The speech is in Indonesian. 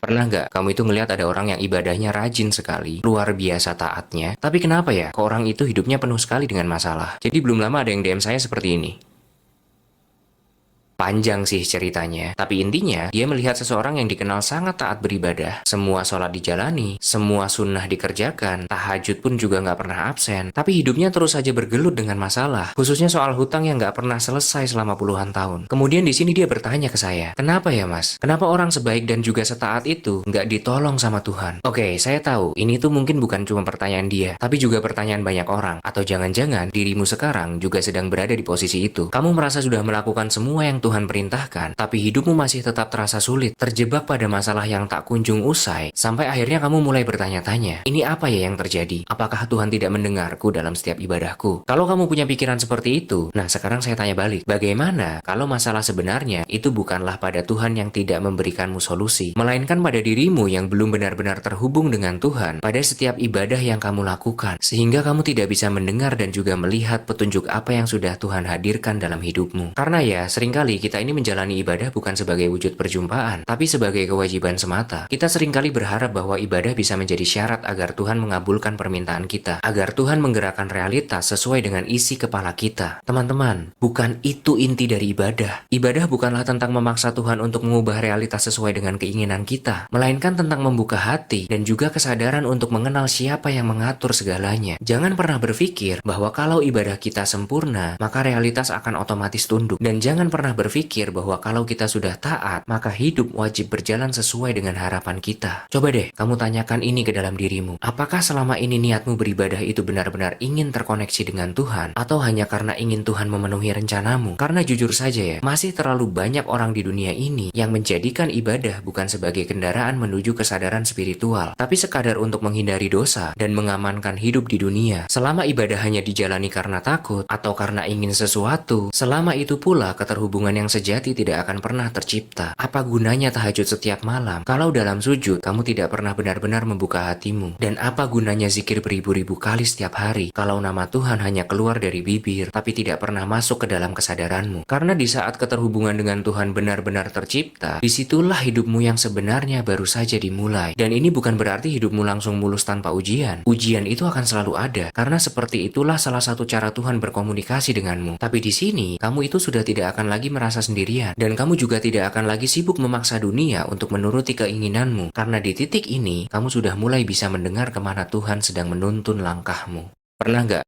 Pernah nggak kamu itu ngelihat ada orang yang ibadahnya rajin sekali, luar biasa taatnya, tapi kenapa ya kok orang itu hidupnya penuh sekali dengan masalah? Jadi belum lama ada yang DM saya seperti ini. Panjang sih ceritanya, tapi intinya dia melihat seseorang yang dikenal sangat taat beribadah. Semua sholat dijalani, semua sunnah dikerjakan, tahajud pun juga nggak pernah absen. Tapi hidupnya terus saja bergelut dengan masalah, khususnya soal hutang yang nggak pernah selesai selama puluhan tahun. Kemudian di sini dia bertanya ke saya, kenapa ya mas? Kenapa orang sebaik dan juga setaat itu nggak ditolong sama Tuhan? Oke, saya tahu ini tuh mungkin bukan cuma pertanyaan dia, tapi juga pertanyaan banyak orang. Atau jangan-jangan dirimu sekarang juga sedang berada di posisi itu. Kamu merasa sudah melakukan semua yang Tuhan perintahkan, tapi hidupmu masih tetap terasa sulit, terjebak pada masalah yang tak kunjung usai, sampai akhirnya kamu mulai bertanya-tanya, ini apa ya yang terjadi? Apakah Tuhan tidak mendengarku dalam setiap ibadahku? Kalau kamu punya pikiran seperti itu, nah sekarang saya tanya balik, bagaimana kalau masalah sebenarnya itu bukanlah pada Tuhan yang tidak memberikanmu solusi, melainkan pada dirimu yang belum benar-benar terhubung dengan Tuhan pada setiap ibadah yang kamu lakukan, sehingga kamu tidak bisa mendengar dan juga melihat petunjuk apa yang sudah Tuhan hadirkan dalam hidupmu. Karena ya, seringkali kita ini menjalani ibadah bukan sebagai wujud perjumpaan, tapi sebagai kewajiban semata. Kita seringkali berharap bahwa ibadah bisa menjadi syarat agar Tuhan mengabulkan permintaan kita, agar Tuhan menggerakkan realitas sesuai dengan isi kepala kita. Teman-teman, bukan itu inti dari ibadah. Ibadah bukanlah tentang memaksa Tuhan untuk mengubah realitas sesuai dengan keinginan kita, melainkan tentang membuka hati dan juga kesadaran untuk mengenal siapa yang mengatur segalanya. Jangan pernah berpikir bahwa kalau ibadah kita sempurna, maka realitas akan otomatis tunduk. Dan jangan pernah berpikir bahwa kalau kita sudah taat, maka hidup wajib berjalan sesuai dengan harapan kita. Coba deh, kamu tanyakan ini ke dalam dirimu. Apakah selama ini niatmu beribadah itu benar-benar ingin terkoneksi dengan Tuhan? Atau hanya karena ingin Tuhan memenuhi rencanamu? Karena jujur saja ya, masih terlalu banyak orang di dunia ini yang menjadikan ibadah bukan sebagai kendaraan menuju kesadaran spiritual, tapi sekadar untuk menghindari dosa dan mengamankan hidup di dunia. Selama ibadah hanya dijalani karena takut atau karena ingin sesuatu, selama itu pula keterhubungan yang sejati tidak akan pernah tercipta. Apa gunanya tahajud setiap malam kalau dalam sujud kamu tidak pernah benar-benar membuka hatimu? Dan apa gunanya zikir beribu-ribu kali setiap hari kalau nama Tuhan hanya keluar dari bibir tapi tidak pernah masuk ke dalam kesadaranmu? Karena di saat keterhubungan dengan Tuhan benar-benar tercipta, disitulah hidupmu yang sebenarnya baru saja dimulai. Dan ini bukan berarti hidupmu langsung mulus tanpa ujian. Ujian itu akan selalu ada, karena seperti itulah salah satu cara Tuhan berkomunikasi denganmu. Tapi di sini, kamu itu sudah tidak akan lagi merasa sendirian, dan kamu juga tidak akan lagi sibuk memaksa dunia untuk menuruti keinginanmu, karena di titik ini, kamu sudah mulai bisa mendengar kemana Tuhan sedang menuntun langkahmu. Pernah nggak